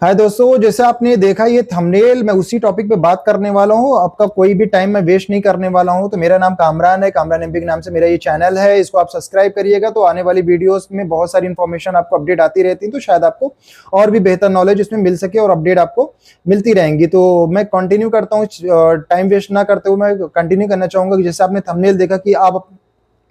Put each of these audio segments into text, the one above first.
हाय दोस्तों, जैसे आपने देखा ये थंबनेल, मैं उसी टॉपिक पे बात करने वाला हूँ। आपका कोई भी टाइम मैं वेस्ट नहीं करने वाला हूँ। तो मेरा नाम कामरान है, कामरान एमपी के नाम से मेरा ये चैनल है। इसको आप सब्सक्राइब करिएगा तो आने वाली वीडियोस में बहुत सारी इन्फॉर्मेशन आपको अपडेट आती रहती है, तो शायद आपको और भी बेहतर नॉलेज इसमें मिल सके और अपडेट आपको मिलती रहेंगी। तो मैं कंटिन्यू करता हूँ, टाइम वेस्ट ना करते हुए मैं कंटिन्यू करना चाहूंगा कि जैसे आपने थंबनेल देखा कि आप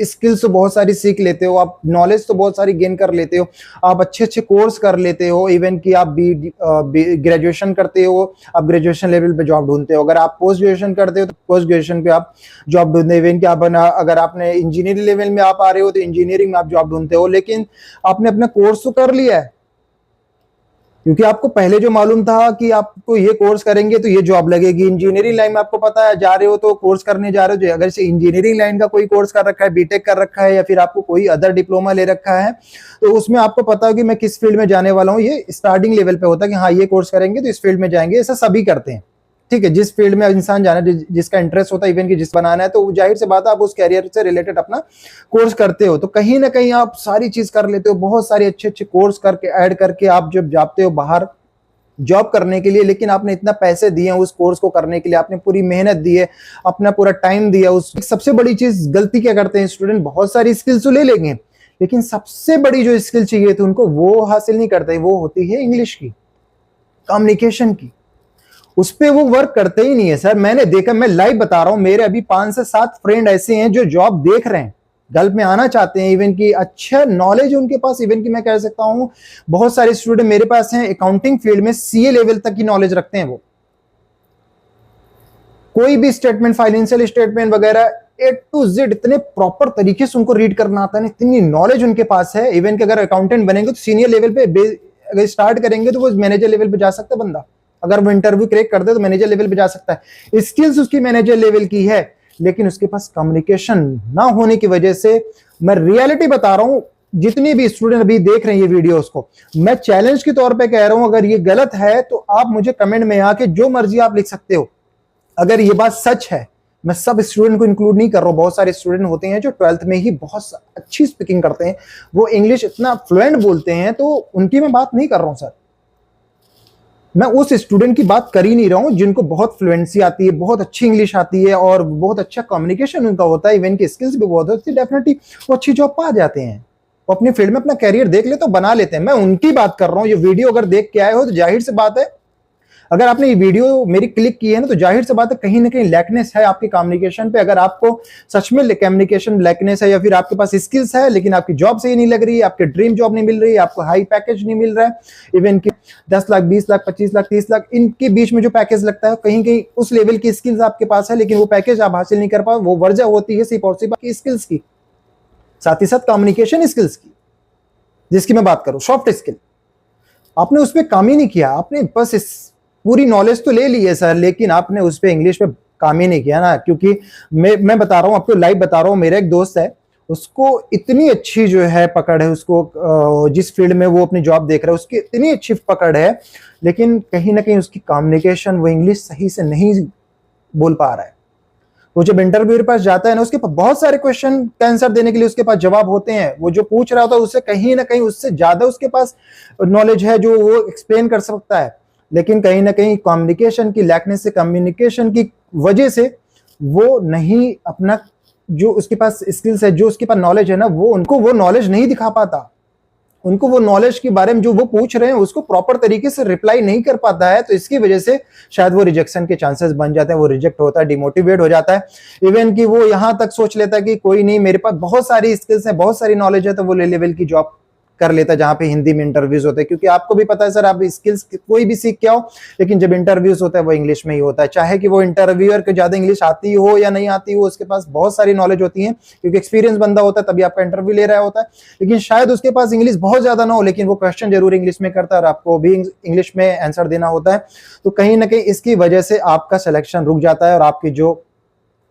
स्किल्स तो बहुत सारी सीख लेते हो, आप नॉलेज तो बहुत सारी गेन कर लेते हो, आप अच्छे अच्छे कोर्स कर लेते हो, इवन कि आप ग्रेजुएशन करते हो, आप ग्रेजुएशन लेवल पे जॉब ढूंढते हो। अगर आप पोस्ट ग्रेजुएशन करते हो तो पोस्ट ग्रेजुएशन पे आप जॉब ढूंढते हो। इवन कि आप अगर आपने इंजीनियरिंग लेवल में आप आ रहे हो तो इंजीनियरिंग में आप जॉब ढूंढते हो। लेकिन आपने अपना कोर्स तो कर लिया है, क्योंकि आपको पहले जो मालूम था कि आपको ये कोर्स करेंगे तो ये जॉब लगेगी। इंजीनियरिंग लाइन में आपको पता है, जा रहे हो तो कोर्स करने जा रहे हो, अगर से इंजीनियरिंग लाइन का कोई कोर्स कर रखा है, बीटेक कर रखा है या फिर आपको कोई अदर डिप्लोमा ले रखा है, तो उसमें आपको पता है कि मैं किस फील्ड में जाने वाला हूँ। ये स्टार्टिंग लेवल पे होता है कि हाँ ये कोर्स करेंगे तो इस फील्ड में जाएंगे। ऐसा सभी करते हैं, ठीक है। जिस फील्ड में इंसान जाना है, जिसका इंटरेस्ट होता है, इवन कि जिस बनाना है, तो जाहिर से बात है आप उस कैरियर से रिलेटेड अपना कोर्स करते हो। तो कहीं ना कहीं आप सारी चीज कर लेते हो, बहुत सारे अच्छे अच्छे कोर्स करके ऐड करके आप जब जाते हो बाहर जॉब करने के लिए, लेकिन आपने इतना पैसे दिए उस कोर्स को करने के लिए, आपने पूरी मेहनत दी है, अपना पूरा टाइम दिया। उस सबसे बड़ी चीज गलती क्या करते हैं स्टूडेंट, बहुत सारी स्किल्स तो ले लेंगे, लेकिन सबसे बड़ी जो स्किल चाहिए थी उनको वो हासिल नहीं करते। वो होती है इंग्लिश की, कम्युनिकेशन की। उस पर वो वर्क करते ही नहीं है सर। मैंने देखा, मैं लाइव बता रहा हूं, मेरे अभी 5 से 7 फ्रेंड ऐसे हैं जो जॉब देख रहे हैं, गल्फ में आना चाहते हैं, इवन की अच्छा नॉलेज उनके पास। इवन की मैं कह सकता हूं बहुत सारे स्टूडेंट मेरे पास हैं अकाउंटिंग फील्ड में, सीए लेवल तक की नॉलेज रखते हैं। वो कोई भी स्टेटमेंट, फाइनेंशियल स्टेटमेंट वगैरह ए टू जेड इतने प्रॉपर तरीके से उनको रीड करना आता है, इतनी नॉलेज उनके पास है। इवन कि अगर अकाउंटेंट बनेंगे तो सीनियर लेवल पे अगर स्टार्ट करेंगे तो वो मैनेजर लेवल पे जा सकता है बंदा। अगर वो इंटरव्यू क्रैक कर दे तो मैनेजर लेवल पे जा सकता है। स्किल्स उसकी मैनेजर लेवल की है, लेकिन उसके पास कम्युनिकेशन ना होने की वजह से, मैं रियलिटी बता रहा हूं, जितने भी स्टूडेंट अभी देख रहे हैं ये वीडियोस को, मैं चैलेंज के तौर पे कह रहा हूं, अगर ये गलत है तो आप मुझे कमेंट में आके जो मर्जी आप लिख सकते हो। अगर ये बात सच है, मैं सब स्टूडेंट को इंक्लूड नहीं कर रहा हूं, बहुत सारे स्टूडेंट होते हैं जो 12th में ही बहुत अच्छी स्पीकिंग करते हैं, वो इंग्लिश इतना फ्लुएंट बोलते हैं, तो उनकी मैं बात नहीं कर रहा हूं सर। मैं उस स्टूडेंट की बात कर ही नहीं रहा हूं जिनको बहुत फ्लुएंसी आती है, बहुत अच्छी इंग्लिश आती है और बहुत अच्छा कम्युनिकेशन उनका होता है, इवन की स्किल्स भी बहुत होती है। डेफिनेटली वो अच्छी जॉब पा जाते हैं, वो अपनी फील्ड में अपना कैरियर देख ले तो बना लेते हैं। मैं उनकी बात कर रहा हूं। ये वीडियो अगर देख के आए हो तो जाहिर सी बात है, अगर आपने ये वीडियो मेरी क्लिक की है ना, तो जाहिर सी बात है कहीं ना कहीं लैकनेस है आपकी कम्युनिकेशन पे। अगर आपको सच में कम्युनिकेशन लैकनेस है या फिर आपके पास स्किल्स है लेकिन आपकी जॉब सही नहीं लग रही है, आपके ड्रीम जॉब नहीं मिल रही है, आपको हाई पैकेज नहीं मिल रहा है, इवन कि 10 लाख, 20 लाख, 25 लाख, 30 लाख, इनके बीच में जो पैकेज लगता है, कहीं कहीं उस लेवल की स्किल्स आपके पास है लेकिन वो पैकेज आप हासिल नहीं कर पाओ। वो वजह होती है सिर्फ और सिर्फ आपकी स्किल्स की, साथ ही साथ कम्युनिकेशन स्किल्स की, जिसकी मैं बात करूं सॉफ्ट स्किल। आपने उस पर काम ही नहीं किया। आपने बस पूरी नॉलेज तो ले ली है सर, लेकिन आपने उस पर इंग्लिश पे काम ही नहीं किया ना। क्योंकि मैं बता रहा हूँ आपको, लाइव बता रहा हूँ, मेरा एक दोस्त है, उसको इतनी अच्छी जो है पकड़ है, उसको जिस फील्ड में वो अपनी जॉब देख रहा है उसकी इतनी अच्छी पकड़ है, लेकिन कहीं ना कहीं उसकी कम्युनिकेशन, वो इंग्लिश सही से नहीं बोल पा रहा है। वो जब इंटरव्यू के पास जाता है ना, उसके पास बहुत सारे क्वेश्चन का आंसर देने के लिए उसके पास जवाब होते हैं। वो जो पूछ रहा होता है उससे कहीं ना कहीं उससे ज्यादा उसके पास नॉलेज है जो वो एक्सप्लेन कर सकता है, लेकिन कहीं ना कहीं कम्युनिकेशन की लैकनेस से, कम्युनिकेशन की वजह से वो नहीं अपना जो उसके पास स्किल्स है, जो उसके पास नॉलेज है ना, वो उनको वो नॉलेज नहीं दिखा पाता। उनको वो नॉलेज के बारे में जो वो पूछ रहे हैं उसको प्रॉपर तरीके से रिप्लाई नहीं कर पाता है, तो इसकी वजह से शायद वो रिजेक्शन के चांसेस बन जाते हैं, वो रिजेक्ट होता है, डिमोटिवेट हो जाता है। इवन कि वो यहां तक सोच लेता है कि कोई नहीं, मेरे पास बहुत सारी स्किल्स है, बहुत सारी नॉलेज है, तो वो लेवल की जॉब कर लेता है जहां पे हिंदी में इंटरव्यूज होते हैं। क्योंकि आपको भी पता है सर, आप स्किल्स कोई भी सीख के आओ, लेकिन जब इंटरव्यूज होता है वो इंग्लिश में ही होता है। चाहे कि वो इंटरव्यूअर को ज्यादा इंग्लिश आती हो या नहीं आती हो, उसके पास बहुत सारी नॉलेज होती है, क्योंकि एक्सपीरियंस बंदा होता है तभी आपका इंटरव्यू ले रहा होता है। लेकिन शायद उसके पास इंग्लिश बहुत ज्यादा ना हो, लेकिन वो क्वेश्चन जरूर इंग्लिश में करता है और आपको भी इंग्लिश में आंसर देना होता है। तो कहीं ना कहीं इसकी वजह से आपका सिलेक्शन रुक जाता है और आपकी जो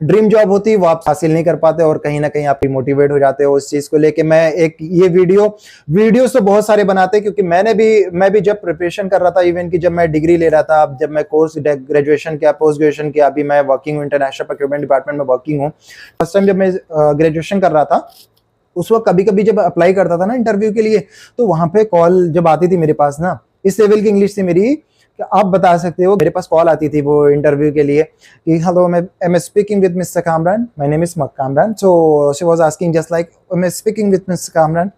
ड्रीम जॉब होती है वो आप हासिल नहीं कर पाते और कहीं ना कहीं आप मोटिवेट हो जाते हो उस चीज को लेके। मैं एक ये वीडियोस तो बहुत सारे बनाते हैं, क्योंकि मैं भी जब प्रिपरेशन कर रहा था, इवन कि जब मैं डिग्री ले रहा था, अब जब मैं कोर्स ग्रेजुएशन किया, पोस्ट ग्रेजुएशन किया, अभी मैं वर्किंग हूँ, इंटरनेशनल प्रोक्योरमेंट डिपार्टमेंट में वर्किंग हूँ। फर्स्ट टाइम जब मैं ग्रेजुएशन कर रहा था, उस वक्त कभी कभी जब अप्लाई करता था ना इंटरव्यू के लिए, तो वहां पे कॉल जब आती थी मेरे पास ना, इस लेवल की इंग्लिश थी मेरी कि आप बता सकते हो। मेरे पास कॉल आती थी वो इंटरव्यू के लिए कि हेलो, मैं am speaking with mister Kamran, my name is Kamran, so she was asking just like am speaking with mister Kamran.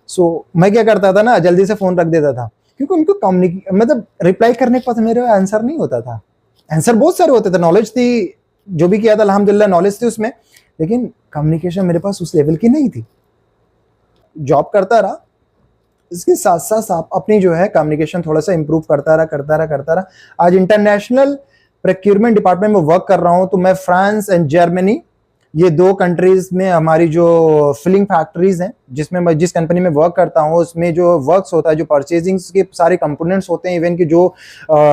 So मैं क्या करता था ना, जल्दी से फोन रख देता था, क्योंकि उनको मतलब रिप्लाई करने के पास मेरे आंसर नहीं होता था। आंसर बहुत सारे होते थे, नॉलेज थी, जो भी किया था अल्हम्दुलिल्लाह नॉलेज थी उसमें, लेकिन कम्युनिकेशन मेरे पास उस लेवल की नहीं थी। जॉब करता रहा, इसके साथ साथ आप अपनी जो है कम्युनिकेशन थोड़ा सा इंप्रूव करता रहा। आज इंटरनेशनल प्रोक्योरमेंट डिपार्टमेंट में वर्क कर रहा हूं, तो मैं फ्रांस एंड जर्मनी, ये 2 कंट्रीज में हमारी जो फिलिंग फैक्ट्रीज हैं, जिसमें मैं जिस कंपनी में वर्क करता हूँ, उसमें जो वर्क्स होता है, जो परचेजिंग के सारे कंपोनेंट्स होते हैं, इवन कि जो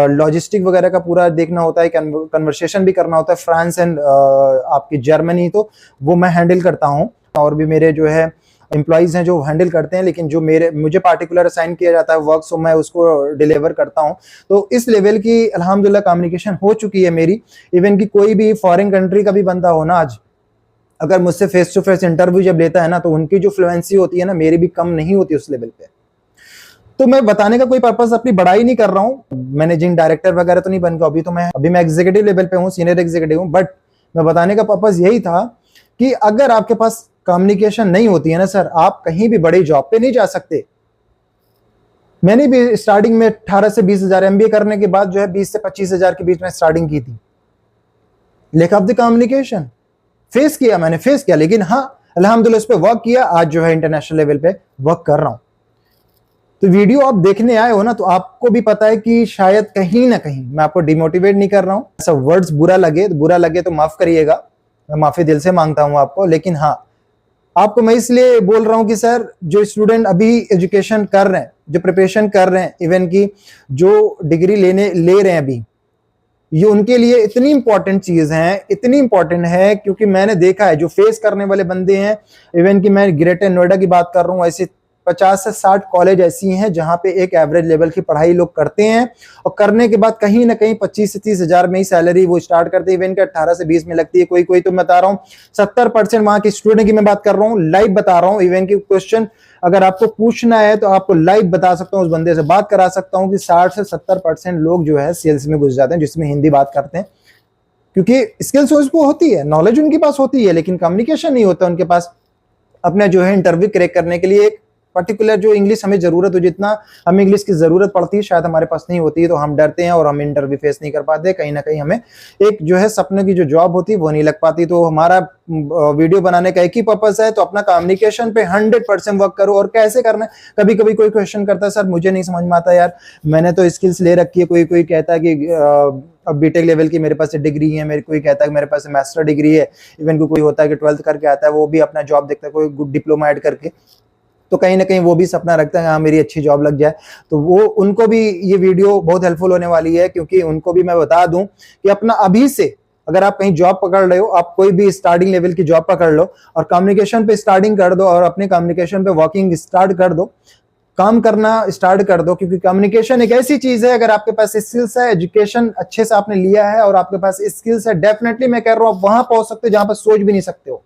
लॉजिस्टिक वगैरह का पूरा देखना होता है, कन्वर्सेशन भी करना होता है फ्रांस एंड आपकी जर्मनी, तो वो मैं हैंडल करता हूँ। और भी मेरे जो है एम्प्लॉइज हैं जो हैंडल करते हैं, लेकिन जो मुझे पार्टिकुलर असाइन किया जाता है वर्क, सो मैं उसको डिलीवर करता हूं। तो इस लेवल की अल्हम्दुलिल्लाह कम्युनिकेशन हो चुकी है मेरी। इवन कि कोई भी फॉरेन कंट्री का भी बंदा हो ना, आज अगर मुझसे फेस टू फेस इंटरव्यू जब लेता है ना, तो उनकी जो फ्लुएंसी होती है ना, मेरी भी कम नहीं होती उस लेवल पे। तो मैं बताने का कोई पर्पस अपनी बड़ाई नहीं कर रहा हूँ, मैनेजिंग डायरेक्टर वगैरह तो नहीं बन गया अभी मैं एग्जीक्यूटिव लेवल पे हूँ, सीनियर एग्जीक्यूटिव हूँ, बट मैं बताने का पर्पस यही था कि अगर आपके पास कम्युनिकेशन नहीं होती है ना सर, आप कहीं भी बड़ी जॉब पे नहीं जा सकते। मैंने भी स्टार्टिंग में 18 से 20 हजार, एमबीए करने के बाद जो है 20 से 25 हजार के बीच में स्टार्टिंग की थी। Lake of the communication face किया, लेकिन हाँ अल्हम्दुलिल्लाह उस पर वर्क किया। आज जो है इंटरनेशनल लेवल पे वर्क कर रहा हूं। तो वीडियो आप देखने आए हो ना, तो आपको भी पता है कि शायद कहीं ना कहीं मैं आपको डिमोटिवेट नहीं कर रहा हूं। ऐसा वर्ड्स बुरा लगे तो माफ करिएगा, मैं माफी दिल से मांगता हूं आपको। लेकिन हाँ, आपको मैं इसलिए बोल रहा हूं कि सर, जो स्टूडेंट अभी एजुकेशन कर रहे हैं, जो प्रिपरेशन कर रहे हैं, इवन की जो डिग्री ले रहे हैं अभी, ये उनके लिए इतनी इंपॉर्टेंट चीज है, इतनी इंपॉर्टेंट है, क्योंकि मैंने देखा है जो फेस करने वाले बंदे हैं। इवन कि मैं ग्रेटर नोएडा की बात कर रहा हूँ, ऐसे 50 से 60 कॉलेज ऐसी हैं जहां पे एक एवरेज लेवल की पढ़ाई लोग करते हैं, और करने के बाद कहीं ना कहीं 25 से 30 हजार में ही सैलरी वो स्टार्ट करते हैं। इवन के 18 से 20 में लगती है, कोई तो मैं बता रहा हूँ 70% वहां के स्टूडेंट की मैं बात कर रहा हूँ, लाइव बता रहा हूँ। इवन की क्वेश्चन अगर आपको पूछना है तो आपको लाइव बता सकता हूँ, उस बंदे से बात करा सकता हूँ कि 60 से 70% लोग जो है सेल्स में घुस जाते हैं, जिसमें हिंदी बात करते हैं, क्योंकि स्किल्स उसको होती है, नॉलेज उनके पास होती है, लेकिन कम्युनिकेशन नहीं होता उनके पास। अपने जो है इंटरव्यू क्रैक करने के लिए एक पर्टिकुलर जो इंग्लिश हमें जरूरत हो, जितना हमें इंग्लिश की जरूरत पड़ती है, शायद हमारे पास नहीं होती है, तो हम डरते हैं और हम इंटरव्यू फेस नहीं कर पाते। कहीं ना कहीं हमें एक जो है सपने की जो जॉब होती है वो नहीं लग पाती। तो हमारा वीडियो बनाने का एक ही पर्पस है, तो अपना कम्युनिकेशन पे 100% वर्क करो। और कैसे करना है, कभी कभी कोई क्वेश्चन करता है, सर मुझे नहीं समझ में आता यार, मैंने तो स्किल्स ले रखी है, कोई कहता है कि अब बीटेक लेवल की मेरे पास डिग्री है, कोई कहता है कि मेरे पास मास्टर डिग्री है, इवन कोई होता है कि 12th करके आता है, वो भी अपना जॉब देखता है, कोई गुड डिप्लोमा ऐड करके, तो कहीं ना कहीं वो भी सपना रखता है हाँ मेरी अच्छी जॉब लग जाए। तो वो उनको भी ये वीडियो बहुत हेल्पफुल होने वाली है, क्योंकि उनको भी मैं बता दूं कि अपना अभी से अगर आप कहीं जॉब पकड़ रहे हो, आप कोई भी स्टार्टिंग लेवल की जॉब पकड़ लो और कम्युनिकेशन पे स्टार्टिंग कर दो, और अपने कम्युनिकेशन पे वर्किंग स्टार्ट कर दो, काम करना स्टार्ट कर दो। क्योंकि कम्युनिकेशन एक ऐसी चीज है, अगर आपके पास स्किल्स है, एजुकेशन अच्छे से आपने लिया है और आपके पास स्किल्स है, डेफिनेटली मैं कह रहा हूं आप वहां पहुंच सकते हो जहां पर सोच भी नहीं सकते हो।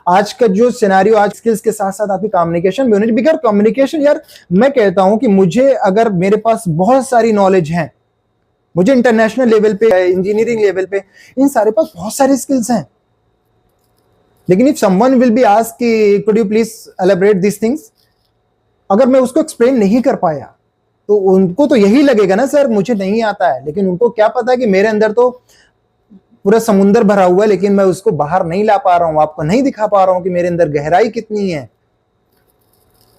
आज का जो सिनेरियो, आज स्किल्स के साथ साथ आपकी कम्युनिकेशन भी होनी चाहिए। बिगर कम्युनिकेशन यार, मैं कहता हूं कि मुझे अगर मेरे पास बहुत सारी नॉलेज है, मुझे इंटरनेशनल लेवल पे, इंजीनियरिंग लेवल पे, इन सारे पास बहुत सारी स्किल्स हैं, लेकिन if someone will be ask कि could you please elaborate this things, अगर मैं उसको एक्सप्लेन नहीं कर पाया तो उनको तो यही लगेगा ना सर मुझे नहीं आता है। लेकिन उनको क्या पता है कि मेरे अंदर तो पूरा समुंदर भरा हुआ है, लेकिन मैं उसको बाहर नहीं ला पा रहा हूं, आपको नहीं दिखा पा रहा हूं कि मेरे अंदर गहराई कितनी है।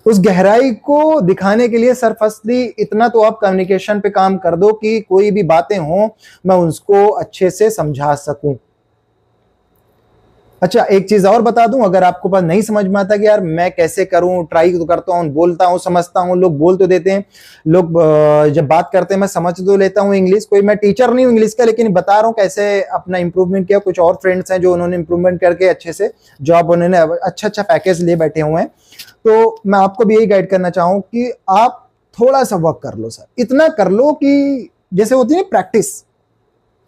उस गहराई को दिखाने के लिए सर फर्स्टली इतना तो आप कम्युनिकेशन पे काम कर दो कि कोई भी बातें हो मैं उसको अच्छे से समझा सकूं। अच्छा, एक चीज और बता दूं, अगर आपको पास नहीं समझ में आता कि यार मैं कैसे करूं, ट्राई तो करता हूं, बोलता हूं, समझता हूं, लोग बोल तो देते हैं, लोग जब बात करते हैं मैं समझ तो लेता हूं इंग्लिश, कोई मैं टीचर नहीं हूं इंग्लिश का, लेकिन बता रहा हूं कैसे अपना इंप्रूवमेंट किया। कुछ और फ्रेंड्स हैं जो उन्होंने इंप्रूवमेंट करके अच्छे से जॉब, उन्होंने अच्छा पैकेज ले बैठे हुए हैं। तो मैं आपको भी यही गाइड करना चाहूँ कि आप थोड़ा सा वर्क कर लो सर, इतना कर लो कि जैसे होती है प्रैक्टिस।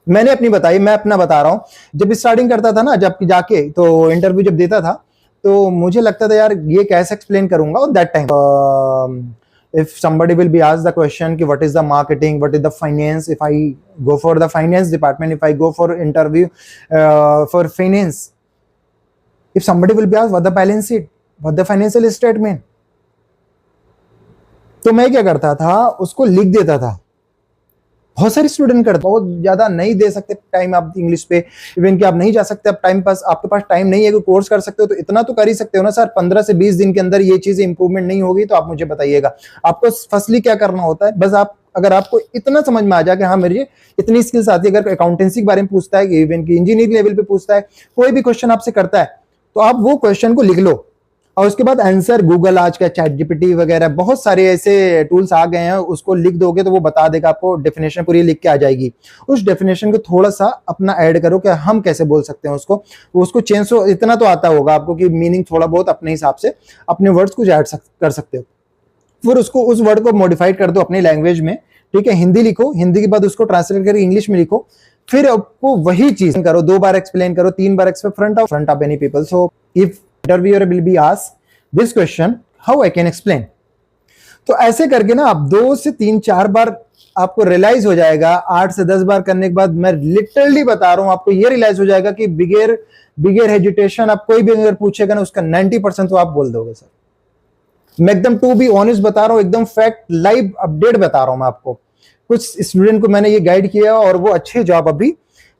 मैंने अपनी बताई, मैं अपना बता रहा हूं, जब स्टार्टिंग करता था ना, जब जाके तो इंटरव्यू जब देता था, तो मुझे लगता था यार ये कैसे एक्सप्लेन करूंगा that time. if somebody will be asked the question ki what is the marketing, what is the finance, if I go for the finance department, if I go for interview for finance, if somebody will be asked what the balance sheet, what the financial statement, तो मैं क्या करता था, उसको लिख देता था। बहुत सारे स्टूडेंट करते, बहुत ज्यादा नहीं दे सकते टाइम आप इंग्लिश पे, इवन कि आप नहीं जा सकते, आप टाइम पास, आपके पास टाइम नहीं है कोई कोर्स कर सकते हो, तो इतना तो कर ही सकते हो ना सर। 15 से 20 दिन के अंदर ये चीजें इंप्रूवमेंट नहीं होगी तो आप मुझे बताइएगा। आपको फर्स्टली क्या करना होता है, बस आप अगर आपको इतना समझ में आ जाए कि हाँ मेरी इतनी स्किल्स आती है, अगर अकाउंटेंसी के बारे में पूछता है, इवन की इंजीनियरिंग लेवल पे पूछता है, कोई भी क्वेश्चन आपसे करता है, तो आप वो क्वेश्चन को लिख लो और उसके बाद आंसर गूगल, आज का चैट जीपीटी वगैरह बहुत सारे ऐसे टूल्स आ गए हैं, उसको लिख दोगे तो वो बता देगा आपको, डेफिनेशन पूरी लिख के आ जाएगी। उस डेफिनेशन को थोड़ा सा अपना ऐड करो कि हम कैसे बोल सकते हैं उसको चेंज हो, इतना तो आता होगा आपको कि मीनिंग थोड़ा बहुत अपने हिसाब से अपने वर्ड्स को ऐड कर सकते हो। फिर उसको, उस वर्ड को मॉडिफाइड कर दो अपनी लैंग्वेज में, ठीक है। हिंदी लिखो, हिंदी के बाद उसको ट्रांसलेट करके इंग्लिश में लिखो, फिर आपको वही चीज करो, 2 बार एक्सप्लेन करो, 3 बार explain front of any people. So if interviewer will be asked this question, how I can explain, तो ऐसे करके ना आप 2 से 3-4 बार आपको रियलाइज हो जाएगा। 8 से 10 बार करने के बाद मैं लिटरली बता रहा हूं आपको, ये रियलाइज हो जाएगा कि बिगर हेजिटेशन आप कोई भी अगर पूछेगा ना, उसका 90% तो आप बोल दोगे सर। मैं एकदम टू बी ऑनेस्ट बता रहा हूं, एकदम फैक्ट लाइव अपडेट बता रहा हूं मैं आपको। कुछ स्टूडेंट को मैंने ये गाइड किया और वो अच्छे जॉब अभी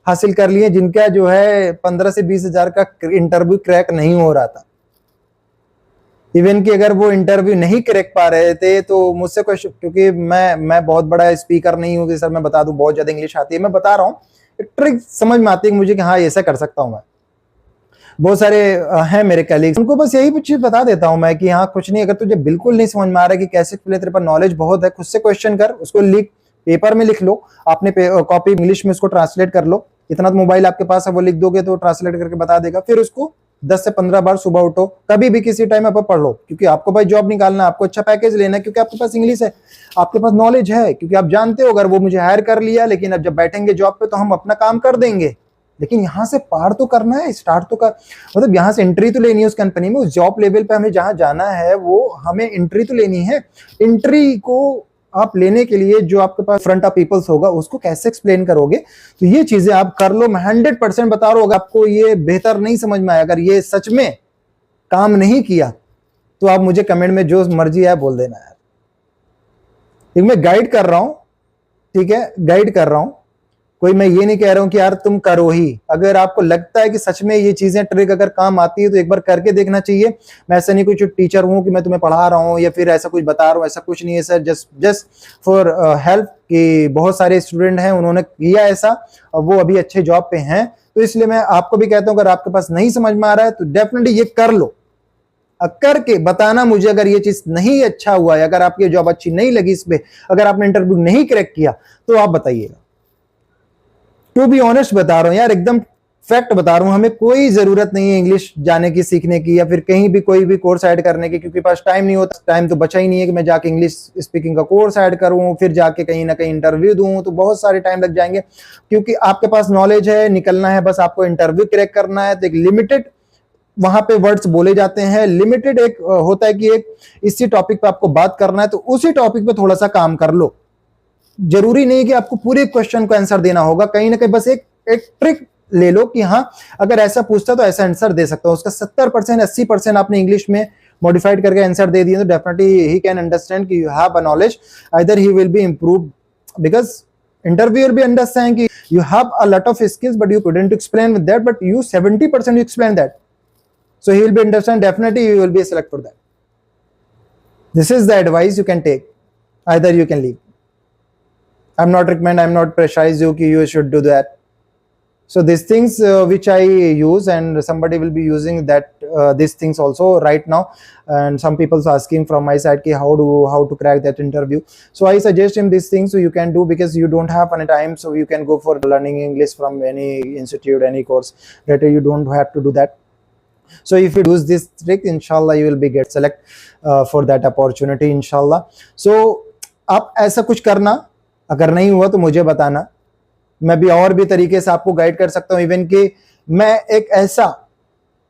हासिल कर लिए, जिनका जो है 15 से 20 हजार का इंटरव्यू क्रैक नहीं हो रहा था। इवन कि अगर वो इंटरव्यू नहीं क्रैक पा रहे थे तो मुझसे क्वेश्चन, क्योंकि मैं बहुत बड़ा स्पीकर नहीं हूँ कि सर मैं बता दूं, बहुत ज्यादा इंग्लिश आती है, मैं बता रहा हूँ एक ट्रिक समझ में आती है मुझे कि हाँ ऐसा कर सकता हूँ मैं। बहुत सारे हैं मेरे कलीग्स, उनको बस यही चीज बता देता हूं मैं कि हाँ कुछ नहीं, अगर तुझे बिल्कुल नहीं समझ में आ रहा है कि कैसे खुले, तेरे पास नॉलेज बहुत है, खुद से क्वेश्चन कर, उसको लिख, पेपर में लिख लो, आपने कॉपी इंग्लिश में उसको ट्रांसलेट कर लो, इतना तो मोबाइल आपके पास है, वो लिख दोगे तो ट्रांसलेट करके बता देगा। फिर उसको 10 से 15 बार सुबह उठो, कभी भी किसी टाइम आप पढ़ लो, क्योंकि आपको भाई जॉब निकालना है, आपको अच्छा पैकेज लेना है, क्योंकि आपके पास इंग्लिश है, आपके पास नॉलेज है, क्योंकि आप जानते हो अगर वो मुझे हायर कर लिया, लेकिन अब जब बैठेंगे जॉब पे तो हम अपना काम कर देंगे, लेकिन यहाँ से पार तो करना है, स्टार्ट तो कर, मतलब यहाँ से एंट्री तो लेनी है उस कंपनी में, उस जॉब लेवल पे हमें जहाँ जाना है वो हमें एंट्री तो लेनी है। एंट्री को आप लेने के लिए जो आपके पास फ्रंट ऑफ पीपल्स होगा उसको कैसे एक्सप्लेन करोगे, तो ये चीजें आप कर लो। मैं 100% बता रहा हूँ, आपको ये बेहतर नहीं समझ में आया, अगर ये सच में काम नहीं किया तो आप मुझे कमेंट में जो मर्जी है बोल देना यार। ठीक, मैं गाइड कर रहा हूं, ठीक है, गाइड कर रहा हूं, कोई मैं ये नहीं कह रहा हूं कि यार तुम करो ही। अगर आपको लगता है कि सच में ये चीजें ट्रिक अगर काम आती है तो एक बार करके देखना चाहिए। मैं ऐसा नहीं कुछ टीचर हूं कि मैं तुम्हें पढ़ा रहा हूं या फिर ऐसा कुछ बता रहा हूं, ऐसा कुछ नहीं है सर, जस्ट फॉर हेल्प, कि बहुत सारे स्टूडेंट हैं उन्होंने किया ऐसा और वो अभी अच्छे जॉब पे हैं, तो इसलिए मैं आपको भी कहता हूं अगर आपके पास नहीं समझ में आ रहा है तो डेफिनेटली ये कर लो, करके बताना मुझे अगर ये चीज नहीं अच्छा हुआ है, अगर आपकी जॉब अच्छी नहीं लगी इस पे, अगर आपने इंटरव्यू नहीं क्रैक किया तो आप बताइएगा। टू बी ऑनेस्ट बता रहा हूं यार, एकदम फैक्ट बता रहा हूं, हमें कोई जरूरत नहीं है इंग्लिश जाने की, सीखने की, या फिर कहीं भी कोई भी कोर्स ऐड करने की, क्योंकि पास टाइम नहीं होता, टाइम तो बचा ही नहीं है कि मैं जाके इंग्लिश स्पीकिंग का कोर्स ऐड करूं, फिर जाके कहीं ना कहीं इंटरव्यू दूं, तो बहुत सारे टाइम लग जाएंगे। क्योंकि आपके पास नॉलेज है, निकलना है, बस आपको इंटरव्यू क्रैक करना है, तो एक लिमिटेड वहां पे वर्ड्स बोले जाते हैं, लिमिटेड एक होता है कि एक इसी टॉपिक पे आपको बात करना है, तो उसी टॉपिक पे थोड़ा सा काम कर लो। जरूरी नहीं कि आपको पूरे क्वेश्चन को आंसर देना होगा, कहीं ना कहीं बस एक ट्रिक ले लो कि हाँ अगर ऐसा पूछता तो ऐसा आंसर दे सकता हूं, उसका 70% 80% आपने इंग्लिश में मॉडिफाइड करके आंसर दे दिए तो डेफिनेटली ही कैन अंडरस्टैंड कि you have a knowledge, either he will be improve, because interviewer भी understand कि you have a lot of skills but you couldn't explain with that, but you 70% you explain that, so he will be understand, definitely you will be select for that. This is the advice you can take, either you can leave. I'm not recommend, I'm not pressurize you कि you should do that. So these things which I use, and somebody will be using that these things also right now, and some people are asking from my side ki how to crack that interview. So I suggest him these things so you can do, because you don't have any time, so you can go for learning English from any institute, any course, later you don't have to do that. So if you use this trick, inshallah you will be get select for that opportunity inshallah. So आप ऐसा कुछ करना, अगर नहीं हुआ तो मुझे बताना, मैं भी और भी तरीके से आपको गाइड कर सकता हूं। इवन कि मैं एक ऐसा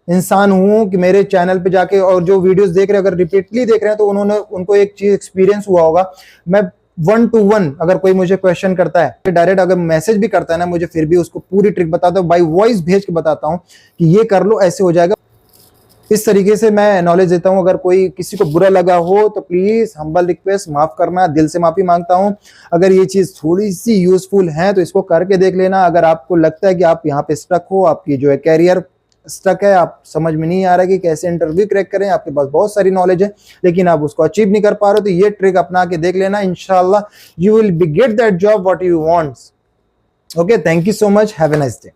इंसान हूं कि मेरे चैनल पे जाके और जो वीडियोस देख रहे हैं, अगर रिपीटली देख रहे हैं तो उनको एक चीज एक्सपीरियंस हुआ होगा। मैं 1 to 1 अगर कोई मुझे क्वेश्चन करता है, डायरेक्ट अगर मैसेज भी करता है ना मुझे, फिर भी उसको पूरी ट्रिक बताता हूँ, बाई वॉइस भेज के बताता हूँ कि ये कर लो, ऐसे हो जाएगा। इस तरीके से मैं नॉलेज देता हूं। अगर कोई किसी को बुरा लगा हो तो प्लीज हम्बल रिक्वेस्ट, माफ करना, दिल से माफी मांगता हूं। अगर ये चीज थोड़ी सी यूजफुल है तो इसको करके देख लेना। अगर आपको लगता है कि आप यहाँ पे स्टक हो, आपकी जो है कैरियर स्टक है, आप समझ में नहीं आ रहा कि कैसे इंटरव्यू क्रैक करें, आपके पास बहुत सारी नॉलेज है लेकिन आप उसको अचीव नहीं कर पा रहे हो, तो ये ट्रिक अपना के देख लेना। इंशाल्लाह you will be get that job what you want. Okay, thank you so much, have a nice day.